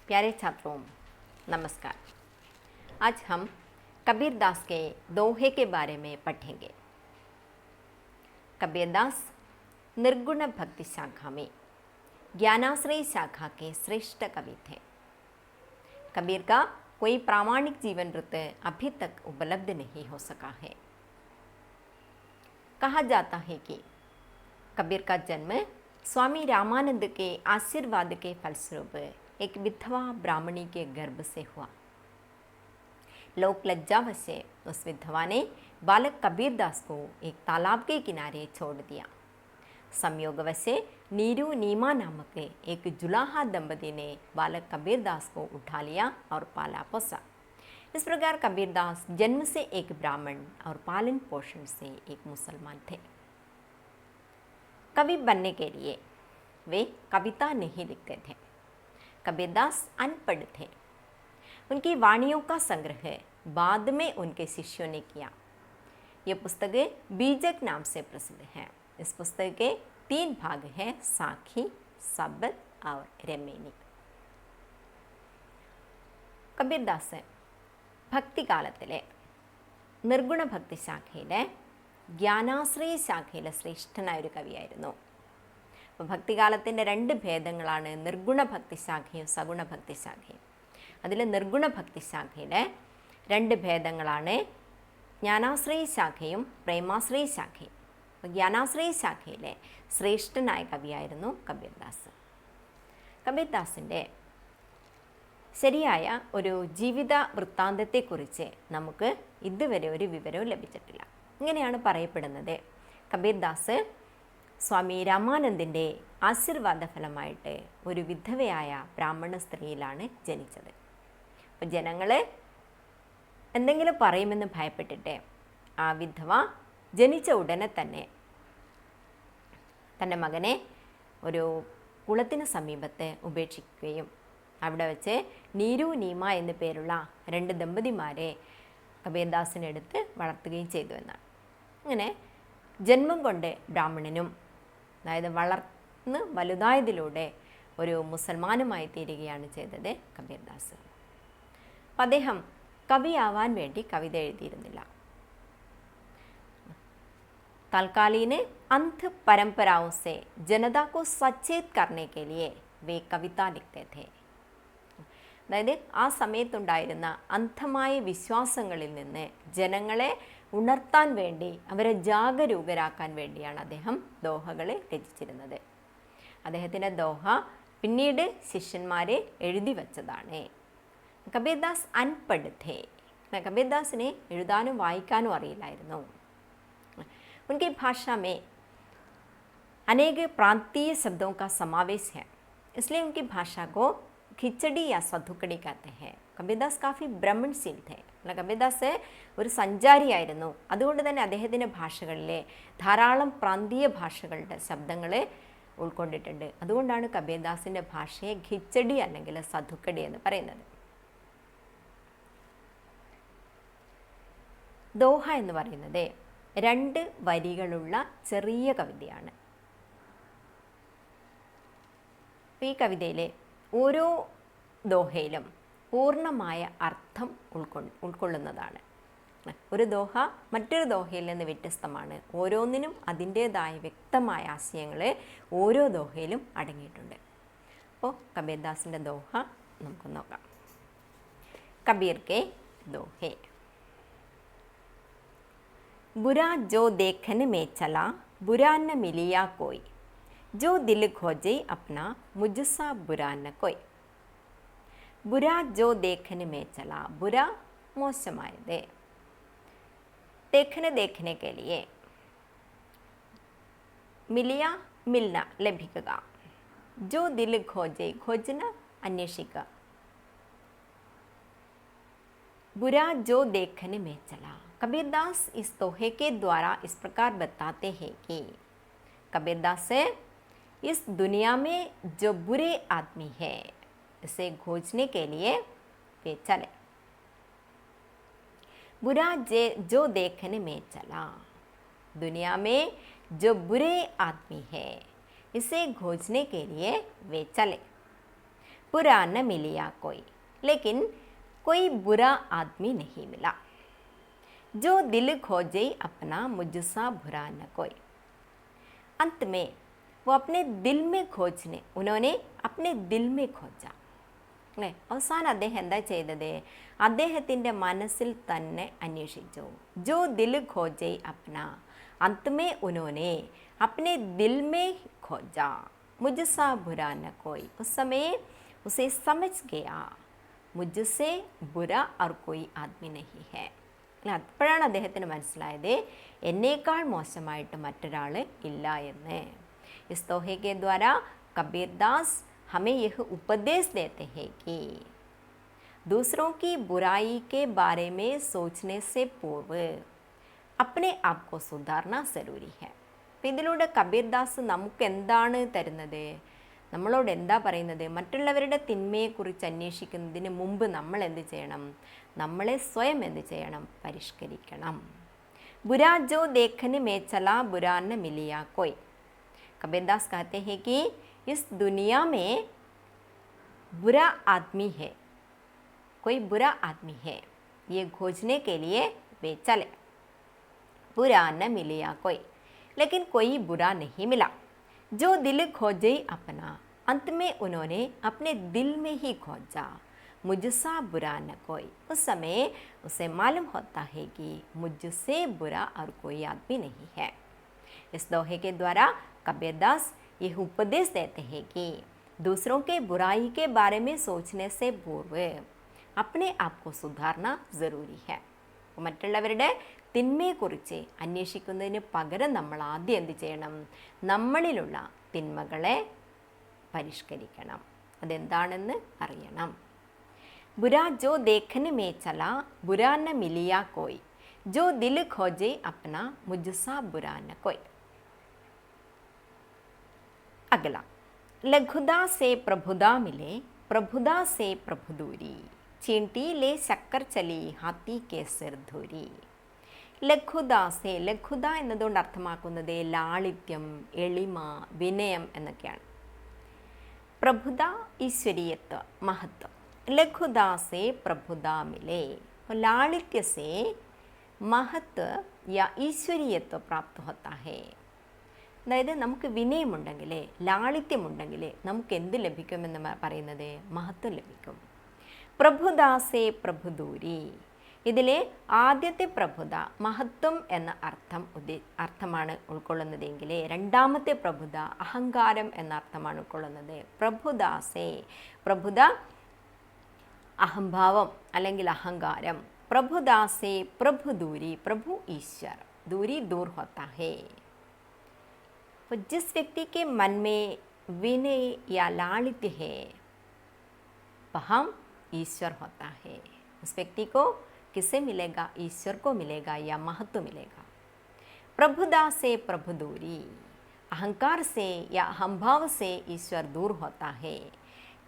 प्यारे छात्रों नमस्कार। आज हम कबीरदास के दोहे के बारे में पढ़ेंगे। कबीरदास निर्गुण भक्ति शाखा में ज्ञानाश्रय शाखा के श्रेष्ठ कवि थे। कबीर का कोई प्रामाणिक जीवन वृत्त अभी तक उपलब्ध नहीं हो सका है। कहा जाता है कि कबीर का जन्म स्वामी रामानंद के आशीर्वाद के फलस्वरूप एक विधवा ब्राह्मणी के गर्भ से हुआ। लोक लज्जावश से उस विधवा ने बालक कबीरदास को एक तालाब के किनारे छोड़ दिया। संयोगवश से नीरू नीमा नामक एक जुलाहा दंपति ने बालक कबीरदास को उठा लिया और पाला पोसा। इस प्रकार कबीरदास जन्म से एक ब्राह्मण और पालन पोषण से एक मुसलमान थे। कवि बनने के लिए वे कविता नहीं लिखते थे। कबीरदास अनपढ़ थे। उनकी वाणियों का संग्रह बाद में उनके शिष्यों ने किया। यह पुस्तक बीजक नाम से प्रसिद्ध है। इस पुस्तक के 3 भाग हैं, साखी, शब्द और रेमेनी। കബീർദാസ് ഭക്തികാലത്തിലെ നിർഗുണ ഭക്തി ശാഖയിലെ ജ്ഞാനാശ്രയ ശാഖയിലെ ശ്രേഷ്ഠനായ ഒരു കവിയായിരുന്നു. അപ്പോൾ ഭക്തികാലത്തിൻ്റെ 2 ഭേദങ്ങളാണ് നിർഗുണ ഭക്തി ശാഖയും സഗുണ ഭക്തി ശാഖയും. അതിൽ നിർഗുണ ഭക്തി ശാഖയിലെ 2 ഭേദങ്ങളാണ് ജ്ഞാനാശ്രയ ശാഖയും പ്രേമാശ്രയ ശാഖയും. അപ്പോൾ ജ്ഞാനാശ്രയ ശാഖയിലെ ശ്രേഷ്ഠനായ കവിയായിരുന്നു കബീർദാസ്. കബീർദാസിൻ്റെ ശരിയായ ഒരു ജീവിത വൃത്താന്തത്തെക്കുറിച്ച് നമുക്ക് ഇതുവരെ ഒരു വിവരവും ലഭിച്ചിട്ടില്ല. ഇങ്ങനെയാണ് പറയപ്പെടുന്നത്, കബീർദാസ് സ്വാമി രാമാനന്ദിൻ്റെ ആശീർവാദ ഫലമായിട്ട് ഒരു വിധവയായ ബ്രാഹ്മണ സ്ത്രീയിലാണ് ജനിച്ചത്. അപ്പോൾ ജനങ്ങൾ എന്തെങ്കിലും പറയുമെന്ന് ഭയപ്പെട്ടിട്ട് ആ വിധവ ജനിച്ച ഉടനെ തന്നെ തൻ്റെ മകനെ ഒരു കുളത്തിന് സമീപത്ത് ഉപേക്ഷിക്കുകയും അവിടെ വെച്ച് നീരു നീമ എന്നു പേരുള്ള 2 ദമ്പതിമാരെ കബീർദാസിനെടുത്ത് വളർത്തുകയും ചെയ്തു എന്നാണ്. അങ്ങനെ ജന്മം കൊണ്ട് ബ്രാഹ്മണനും, അതായത് വളർന്ന് വലുതായതിലൂടെ ഒരു മുസൽമാനുമായി തീരുകയാണ് ചെയ്തത് കബീർദാസ്. അപ്പം അദ്ദേഹം കവിയാവാൻ വേണ്ടി കവിത എഴുതിയിരുന്നില്ല. तत्कालीन अंध परंपराओं से जनता को सचेत करने के लिए वे कविता लिखते थे. അതായത് ആ സമയത്തുണ്ടായിരുന്ന അന്ധമായ വിശ്വാസങ്ങളിൽ നിന്ന് ജനങ്ങളെ ഉണർത്താൻ വേണ്ടി, അവരെ ജാഗരൂകരാക്കാൻ വേണ്ടിയാണ് അദ്ദേഹം ദോഹകൾ രചിച്ചിരുന്നത്. അദ്ദേഹത്തിൻ്റെ ദോഹ പിന്നീട് ശിഷ്യന്മാരെ എഴുതി വച്ചതാണ്. കബീർദാസ് അൻപढ़ थे. കബീർദാസിനെ എഴുതാനും വായിക്കാനും അറിയില്ലായിരുന്നു. उनकी भाषा में अनेक प्रांतीय शब्दों का समावेश है, इसलिए उनकी भाषा को खिचड़ी या सधुकड़ी कहते हैं. കബീർദാസ് കാഫി ബ്രഹ്മൺശീൽ थे. കബീർദാസ് ഒരു സഞ്ചാരിയായിരുന്നു. അതുകൊണ്ട് തന്നെ അദ്ദേഹത്തിൻ്റെ ഭാഷകളിലെ ധാരാളം പ്രാന്തീയ ഭാഷകളുടെ ശബ്ദങ്ങൾ ഉൾക്കൊണ്ടിട്ടുണ്ട്. അതുകൊണ്ടാണ് കബീർദാസിൻ്റെ ഭാഷയെ ഖിച്ചടി അല്ലെങ്കിൽ സധുക്കടി എന്ന് പറയുന്നത്. ദോഹ എന്ന് പറയുന്നത് 2 വരികളുള്ള ചെറിയ കവിതയാണ്. ഈ കവിതയിലെ ഓരോ ദോഹയിലും പൂർണ്ണമായ അർത്ഥം ഉൾക്കൊള്ളുന്നതാണ്. ഒരു ദോഹ മറ്റൊരു ദോഹയിൽ നിന്ന് വ്യത്യസ്തമാണ്. ഓരോന്നിനും അതിൻ്റേതായ വ്യക്തമായ ആശയങ്ങൾ ഓരോ ദോഹയിലും അടങ്ങിയിട്ടുണ്ട്. അപ്പോൾ കബീർദാസിൻ്റെ ദോഹ നമുക്ക് നോക്കാം. കബീർ കെ ദോഹെ. बुरा जो देखने में चला बुरा न मिलिया कोई, जो दिल खोजे अपना मुझसा बुरा न कोई. बुरा जो देखने में चला, बुरा മോശമായത്. देखने के लिए मिलिയ मिलना ലഭിക്കുക. जो दिल खोजे खोजना അന്വേഷിക്കുക. बुरा जो देखने में चला. कबीरदास इस दोहे के द्वारा इस प्रकार बताते हैं कि कबीरदास इस दुनिया में जो बुरे आदमी है इसे खोजने के लिए वे चले. बुरा जो देखने में चला, दुनिया में जो बुरे आदमी है इसे खोजने के लिए वे चले. बुरा न मिलिया कोई, लेकिन कोई बुरा आदमी नहीं मिला। जो दिल खोजे अपना मुझसा बुरा न कोई। अंत में वो अपने दिल में खोजने, उन्होंने अपने दिल में खोजा അല്ലേ. അവസാനം അദ്ദേഹം എന്താ ചെയ്തത്? അദ്ദേഹത്തിൻ്റെ മനസ്സിൽ തന്നെ അന്വേഷിച്ചു. ജോ ദിൽ ഖോജെ അപ്ന, अंत में उन्होंने अपने दिल में खोजा मुझसा बुरा न कोई. उस समय उसे समझ गया मुझसे बुरा और कोई आदमी नहीं है. അപ്പോഴാണ് അദ്ദേഹത്തിന് മനസ്സിലായത് എന്നേക്കാൾ മോശമായിട്ട് മറ്റൊരാൾ ഇല്ല എന്ന്. इस दोहे के द्वारा कबीरदास हमें यह उपदेश देते हैं कि दूसरों की बुराई के बारे में सोचने से पूर्व अपने आप को सुधारना ज़रूरी है. അപ്പം ഇതിലൂടെ കബീർദാസ് നമുക്ക് എന്താണ് തരുന്നത്? നമ്മളോട് എന്താ പറയുന്നത്? മറ്റുള്ളവരുടെ തിന്മയെക്കുറിച്ച് അന്വേഷിക്കുന്നതിന് മുമ്പ് നമ്മൾ എന്ത് ചെയ്യണം? നമ്മളെ സ്വയം എന്ത് ചെയ്യണം? പരിഷ്കരിക്കണം. बुरा जो देखने में चला बुरा न मिलिया कोई. कबीरदास कहते हैं कि इस दुनिया में बुरा आदमी है, कोई बुरा आदमी है, ये खोजने के लिए वे चले. बुरा न मिलिया कोई, लेकिन कोई बुरा नहीं मिला. जो दिल खोजे अपना, अंत में उन्होंने अपने दिल में ही खोजा मुझसा बुरा न कोई. उस समय उसे मालूम होता है कि मुझसे बुरा और कोई आदमी नहीं है. इस दोहे के द्वारा कबीरदास यह उपदेश देते हैं कि दूसरों के बुराई के बारे में सोचने से पूर्व अपने आप को सुधारना ज़रूरी है. മറ്റുള്ളവരുടെ തിന്മയെക്കുറിച്ച് അന്വേഷിക്കുന്നതിന് പകരം നമ്മൾ ആദ്യം എന്ത് ചെയ്യണം? നമ്മളിലുള്ള തിന്മകളെ പരിഷ്കരിക്കണം. അതെന്താണെന്ന് അറിയണം. बुरा जो देखने में चला बुरा न मिलिया कोई, जो दिल खोजे अपना मुझसा बुरा न कोई. अगला, लघुदा से प्रभुदा मिले प्रभुदा से प्रभु दूरी, चींटी ले शक्कर चली हाथी के सिर धूरी. ലഘുദാസെ, ലഘുദ എന്നതുകൊണ്ട് അർത്ഥമാക്കുന്നത് ലാളിത്യം, എളിമ, വിനയം എന്നൊക്കെയാണ്. പ്രഭുത ഈശ്വരീയത്വ, മഹത്വം. लघुदा से प्रभुदा मिले, लालित्य से महत्व या ഈശ്വരീയത്വ പ്രാപ്ത होता है. അതായത് നമുക്ക് വിനയമുണ്ടെങ്കിൽ, ലാളിത്യമുണ്ടെങ്കിൽ നമുക്ക് എന്ത് ലഭിക്കുമെന്ന് പറയുന്നത്? മഹത്വം ലഭിക്കും. പ്രഭുദാസേ പ്രഭുദൂരി, ഇതിലെ ആദ്യത്തെ പ്രഭുത മഹത്വം എന്ന അർത്ഥമാണ് ഉൾക്കൊള്ളുന്നതെങ്കിൽ രണ്ടാമത്തെ പ്രഭുത അഹങ്കാരം എന്ന അർത്ഥമാണ് ഉൾക്കൊള്ളുന്നത്. പ്രഭുദാസേ, പ്രഭുത അഹംഭാവം അല്ലെങ്കിൽ അഹങ്കാരം. പ്രഭുദാസേ പ്രഭുദൂരി, പ്രഭു ईश्वर, दूरी दूर होता है. तो जिस व्यक्ति के मन में विनय या लालित्य है वह ईश्वर होता है. उस व्यक्ति को किसे मिलेगा? ईश्वर को मिलेगा या महत्व मिलेगा. प्रभुदासे प्रभुदूरी, अहंकार से या अहंभाव से ईश्वर दूर होता है.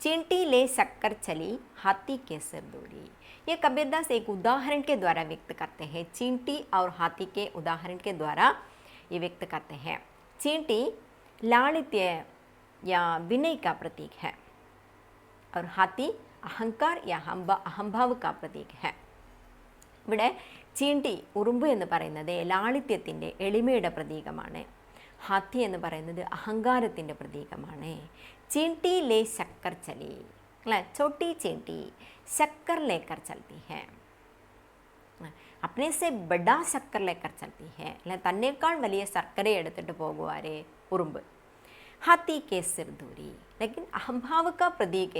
चींटी ले शक्कर चली हाथी के सिर दूरी. ये कबीरदास एक उदाहरण के द्वारा व्यक्त करते हैं. चींटी और हाथी के उदाहरण के द्वारा ये व्यक्त करते हैं. चींटी लालित्य या विनय का प्रतीक है और हाथी अहंकार या अहंभाव का प्रतीक है. ഇവിടെ ചീണ്ടി, ഉറുമ്പ് എന്ന് പറയുന്നത് ലാളിത്യത്തിൻ്റെ, എളിമയുടെ പ്രതീകമാണ്. ഹാത്തി എന്ന് പറയുന്നത് അഹങ്കാരത്തിൻ്റെ പ്രതീകമാണ്. चींटी ले शक्कर चली, छोटी चींटी शक्कर लेकर चलती है. अपने से बड़ा शक्कर लेकर चलती है. തന്നേക്കാൾ വലിയ ശർക്കര എടുത്തിട്ട് പോകുവാരെ? ഉറുമ്പ്. हाथी के सिर दूरी, लेकिन अहंभाव का प्रतीक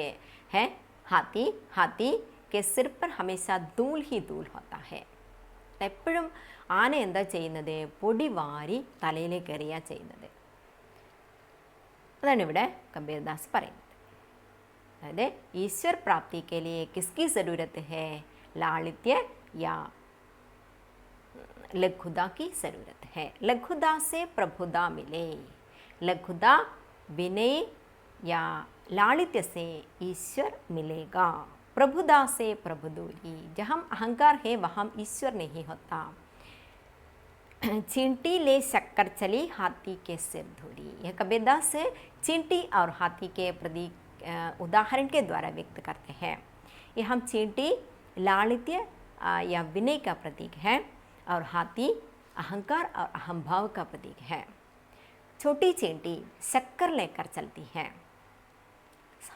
है हाथी. हाथी के सिर पर हमेशा धूल ही धूल होता है. എപ്പോഴും ആന എന്താ ചെയ്യുന്നത്? പൊടി വാരി തലയിലേക്ക് എറിയുക ചെയ്യുന്നത്. അതാണ് ഇവിടെ കബീർദാസ് പറയുന്നത്. അതായത് ഈശ്വർ പ്രാപ്തി के लिए किसकी ज़रूरत है? लालित्य या लघुदा की ज़रूरत है. लघुदा से प्रभुदा मिले, लघुदा विनय या लालित्य से ईश्वर मिलेगा. प्रभुदा से प्रभुदूरी, जहाँ अहंकार है वहाँ ईश्वर नहीं होता. चींटी ले शक्कर चली हाथी के सिर धूरी. यह कबीरदास चींटी और हाथी के प्रतीक उदाहरण के द्वारा व्यक्त करते हैं। ये हम चींटी लालित्य या विनय का प्रतीक है और हाथी अहंकार और अहंभाव का प्रतीक है। छोटी चींटी शक्कर लेकर चलती है,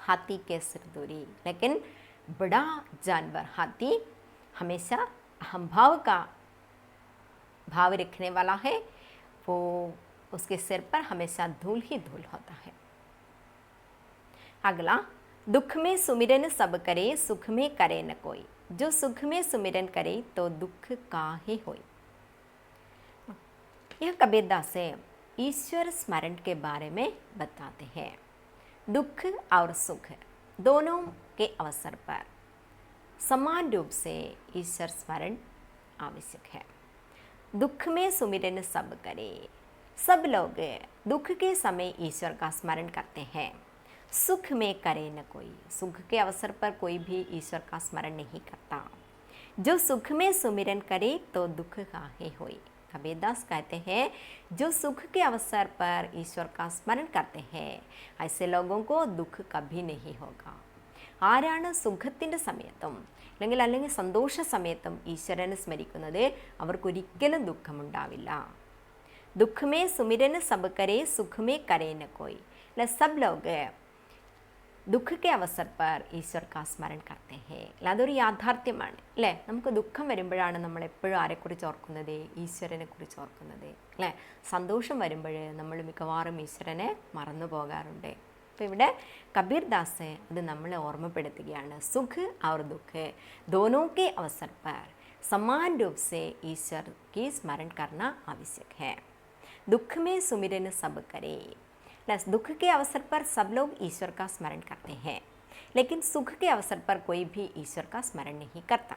हाथी के सिर दूरी, लेकिन बड़ा जानवर हाथी हमेशा अहंभाव का भाव रखने वाला है, वो उसके सिर पर हमेशा धूल ही धूल होता है। अगला, दुख में सुमिरन सब करे, सुख में करे न कोई। जो सुख में सुमिरन करे तो दुख काहे होई। यह कबीरदास से ईश्वर स्मरण के बारे में बताते हैं। दुख और सुख दोनों के अवसर पर समान रूप से ईश्वर स्मरण आवश्यक है। दुख में सुमिरन सब करे, सब लोग दुख के समय ईश्वर का स्मरण करते हैं। सुख में करे न कोई, सुख के अवसर पर कोई भी ईश्वर का स्मरण नहीं करता। जो सुख में सुमिरन करे तो दुख काहे होई। कबीरदास कहते हैं जो सुख के अवसर पर ईश्वर का स्मरण करते हैं ऐसे लोगों को दुख कभी नहीं होगा। ആരാണ് സുഖത്തിൻ്റെ സമയത്തും അല്ലെങ്കിൽ സന്തോഷ സമയത്തും ഈശ്വരനെ സ്മരിക്കുന്നത് അവർക്കൊരിക്കലും ദുഃഖമുണ്ടാവില്ല. ദുഃഖമേ സുമിരന് സബ് കരേ സുഖമേ കരേ ന കോയി. सब लोग ദുഃഖ के अवसर पर ഈശ്വർ का സ്മരൺ करते हैं. അതൊരു യാഥാർത്ഥ്യമാണ് അല്ലേ. നമുക്ക് ദുഃഖം വരുമ്പോഴാണ് നമ്മൾ എപ്പോഴും ആരെക്കുറിച്ച് ഓർക്കുന്നത്? ഈശ്വരനെ കുറിച്ച് ഓർക്കുന്നത് അല്ലേ. സന്തോഷം വരുമ്പോൾ നമ്മൾ മിക്കവാറും ഈശ്വരനെ മറന്നു പോകാറുണ്ട്. അപ്പോൾ ഇവിടെ കബീർദാസ് അത് നമ്മളെ ഓർമ്മപ്പെടുത്തുകയാണ്. സുഖ് और दुख दोनों के अवसर पर समान रूप से ईश्वर की स्मरण करना आवश्यक है. दुख में सुमिरन सब करे. दुख के अवसर पर सब लोग ईश्वर का स्मरण करते हैं, लेकिन सुख के अवसर पर कोई भी ईश्वर का स्मरण नहीं करता.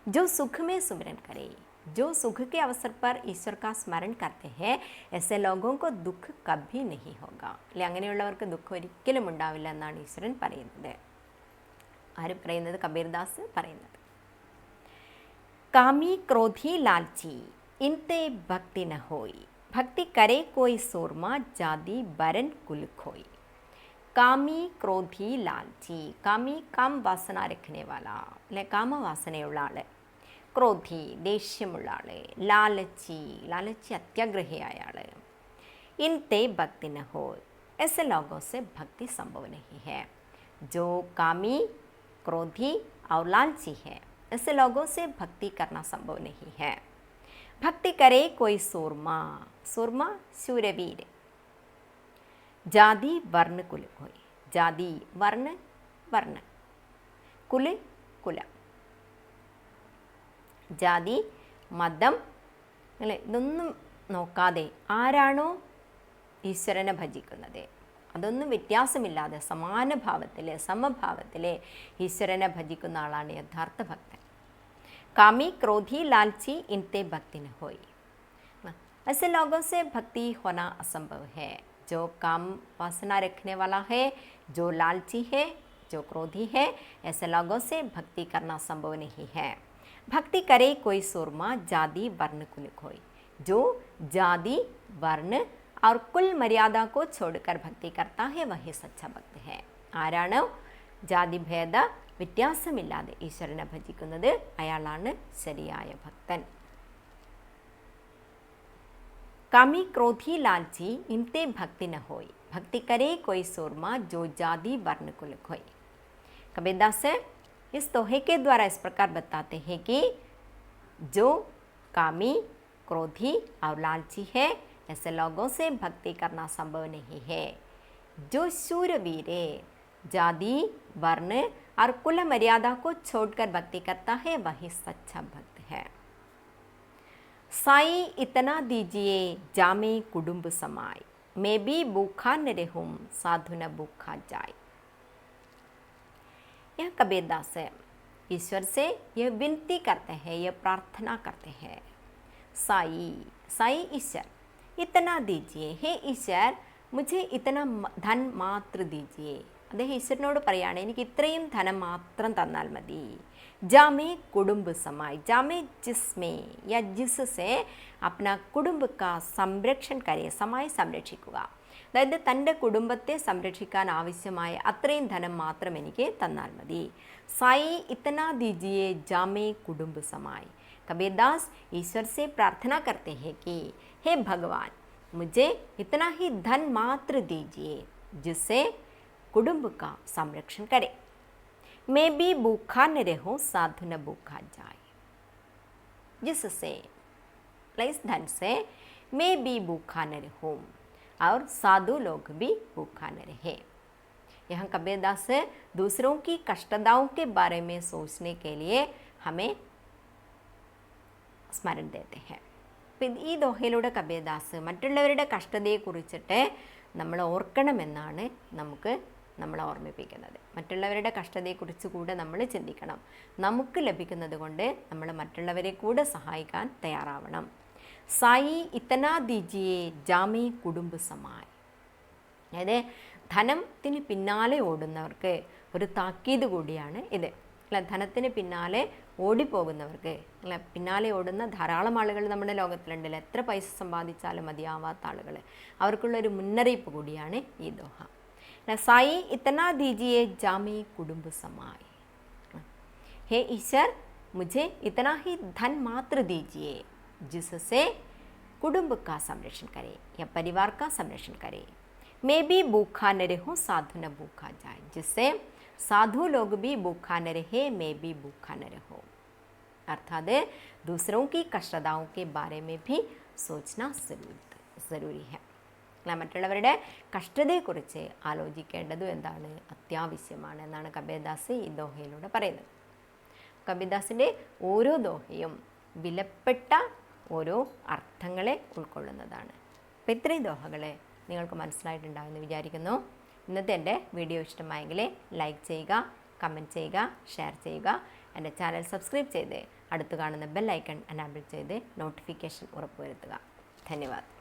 जो सुख में सुमिरन करे, जो सुख के अवसर पर ईश्वर का स्मरण करते हैं ऐसे लोगों को दुख कभी नहीं होगा. അല്ലെ, അങ്ങനെയുള്ളവർക്ക് ദുഃഖം ഒരിക്കലും ഉണ്ടാവില്ല എന്നാണ് ഈശ്വരൻ പറയുന്നത്. ആര് പറയുന്നത്? കബീർദാസ് പറയുന്നത്. कामी क्रोधी लालची इनते भक्ति न होई. भक्ति करे कोई सूरमा जाति बरन कुल खोई. कामी क्रोधी लालची. कामी काम वासना रखने वाला अല്ലെ കാമ വാസനയുള്ള ആൾ. ക്രോധി ദേഷ്യമുള്ള ആൾ. लालची लालची अत्याग्रहियाയ ആൾ. इनते भक्ति न हो. ऐसे लोगों से भक्ति संभव नहीं है. जो कामी क्रोधी और लालची है ऐसे लोगों से भक्ति करना संभव नहीं है. भक्ति करे कोई सूरमा. सूरमा शूरवीर. जाति वर्ण कुल कोई. जाति वर्ण वर्ण, कुल കുല. ജാതി മതം അല്ലേ ഇതൊന്നും നോക്കാതെ ആരാണോ ഈശ്വരനെ ഭജിക്കുന്നത് അതൊന്നും വ്യത്യാസമില്ലാതെ സമാന ഭാവത്തിൽ സമഭാവത്തിൽ ഈശ്വരനെ ഭജിക്കുന്ന ആളാണ് യഥാർത്ഥ ഭക്തൻ. कामी क्रोधी लालची इनते भक्ति न होई. ऐसे लोगों से भक्ति होना असंभव है. जो काम वासना रखने वाला है, जो लालची है, जो क्रोधी है, ऐसे लोगों से भक्ति करना संभव नहीं है. भक्ति करे कोई सूरमा जाति वर्ण कुल खोई. जो जाति वर्ण और कुल मर्यादा को छोड़कर भक्ति करता है वही सच्चा भक्त है. ആരാണോ ജാതി ഭേദ വ്യത്യാസമില്ലാതെ ഈശ്വരനെ ഭജിക്കുന്നത് അയാളാണ് ശരിയായ ഭക്തൻ. कामी क्रोधी लालची इनते भक्ति न होई. भक्ति करे कोई सूरमा जो जाति वर्ण कुल खोई. कबीरदास इस दोहे के द्वारा इस प्रकार बताते हैं कि जो कामी क्रोधी और लालची है ऐसे लोगों से भक्ति करना संभव नहीं है. जो शूरवीर जाति वर्ण और कुल मर्यादा को छोड़कर भक्ति करता है वही सच्चा भक्त है. साई इतना दीजिए जामे कुडुम्ब समाय. मैं भी भूखा न रहूं साधु न भूखा जाए. यह कबीरदास ईश्वर से यह विनती करते हैं, यह प्रार्थना करते हैं. साई साई ईश्वर इतना दीजिए. हे ईश्वर मुझे इतना धन मात्र दीजिए. അദ്ദേഹം ഈശ്വരനോട് പറയാണ്, എനിക്ക് ഇത്രയും ധനം മാത്രം തന്നാൽ മതി. ജാമേ കുടുംബ സമായി, ജാമേ ജിസ്മേ യാ ജിസ്സെ അപ്ന കുടുംബ കാ സംരക്ഷൺ കരേ, സമായി സംരക്ഷിക്കുക. അതായത് തൻ്റെ കുടുംബത്തെ സംരക്ഷിക്കാൻ ആവശ്യമായ അത്രയും ധനം മാത്രം എനിക്ക് തന്നാൽ മതി. സായി ഇത്തനാ ദീജിയെ ജാമേ കുടുംബ സമായി. കബീർദാസ് ഈശ്വർ से प्रार्थना करते हैं कि हे भगवान, मुझे इतना ही धन मात्र दीजिए जिससे कुटुंब का संरक्षण करे. मैं भी भूखा न रहूं, साधु न भूखा जाए. जिससे इस धन से मैं भी भूखा न रहूं और साधु लोग भी भूखा न रहे. यहाँ कबीरदास दूसरों की कष्टदाओं के बारे में सोचने के लिए हमें സ്മരൺ ദേത്തെ ഹെ. അപ്പം ഈ ദോഹയിലൂടെ കബീർദാസ് മറ്റുള്ളവരുടെ കഷ്ടതയെക്കുറിച്ചിട്ട് നമ്മൾ ഓർക്കണമെന്നാണ് നമുക്ക് നമ്മളെ ഓർമ്മിപ്പിക്കുന്നത്. മറ്റുള്ളവരുടെ കഷ്ടതയെക്കുറിച്ച് കൂടെ നമ്മൾ ചിന്തിക്കണം. നമുക്ക് ലഭിക്കുന്നത് കൊണ്ട് നമ്മൾ മറ്റുള്ളവരെ കൂടെ സഹായിക്കാൻ തയ്യാറാവണം. സായി ഇത്തനാ ദീജിയെ ജാമേ കുടുംബ സമായി. അതായത് ധനത്തിന് പിന്നാലെ ഓടുന്നവർക്ക് ഒരു താക്കീത് കൂടിയാണ് ഇത്. അല്ല, ധനത്തിന് പിന്നാലെ ഓടിപ്പോകുന്നവർക്ക്, അല്ല, പിന്നാലെ ഓടുന്ന ധാരാളം ആളുകൾ നമ്മുടെ ലോകത്തിലുണ്ടല്ലോ. എത്ര പൈസ സമ്പാദിച്ചാലും മതിയാവാത്ത ആളുകൾ, അവർക്കുള്ളൊരു മുന്നറിയിപ്പ് കൂടിയാണ് ഈ ദോഹ. സായി ഇത്തനാ ദീജിയെ ജാമേ കുടുംബ സമായി. हे ईश्वर, मुझे इतना ही धन मात्र दीजिए जिससे कुटुंब का संरक्षण करे या परिवार का संरक्षण करे. मैं भी भूखा न रहूं, साधु न भूखा जाए. जिससे साधु लोग भी भूखा न रहे, मैं भी भूखा न रहूं. अर्थात दूसरों की कष्टताओं के बारे में भी सोचना ज़रूरी है. മറ്റുള്ളവരുടെ കഷ്ടതയെക്കുറിച്ച് ആലോചിക്കേണ്ടതും എന്താണ്, അത്യാവശ്യമാണ് എന്നാണ് കബീർദാസ് ഈ ദോഹയിലൂടെ പറയുന്നത്. കബീർദാസിൻ്റെ ഓരോ ദോഹയും വിലപ്പെട്ട ഓരോ അർത്ഥങ്ങളെ ഉൾക്കൊള്ളുന്നതാണ്. അപ്പോൾ ഇത്രയും ദോഹകളെ നിങ്ങൾക്ക് മനസ്സിലായിട്ടുണ്ടാകുമെന്ന് വിചാരിക്കുന്നു. ഇന്നത്തെ എൻ്റെ വീഡിയോ ഇഷ്ടമായെങ്കിൽ ലൈക്ക് ചെയ്യുക, കമൻറ്റ് ചെയ്യുക, ഷെയർ ചെയ്യുക. എൻ്റെ ചാനൽ സബ്സ്ക്രൈബ് ചെയ്ത് അടുത്ത് കാണുന്ന ബെൽ ഐക്കൺ എനാബിൾ ചെയ്ത് നോട്ടിഫിക്കേഷൻ ഉറപ്പുവരുത്തുക. ധന്യവാദം.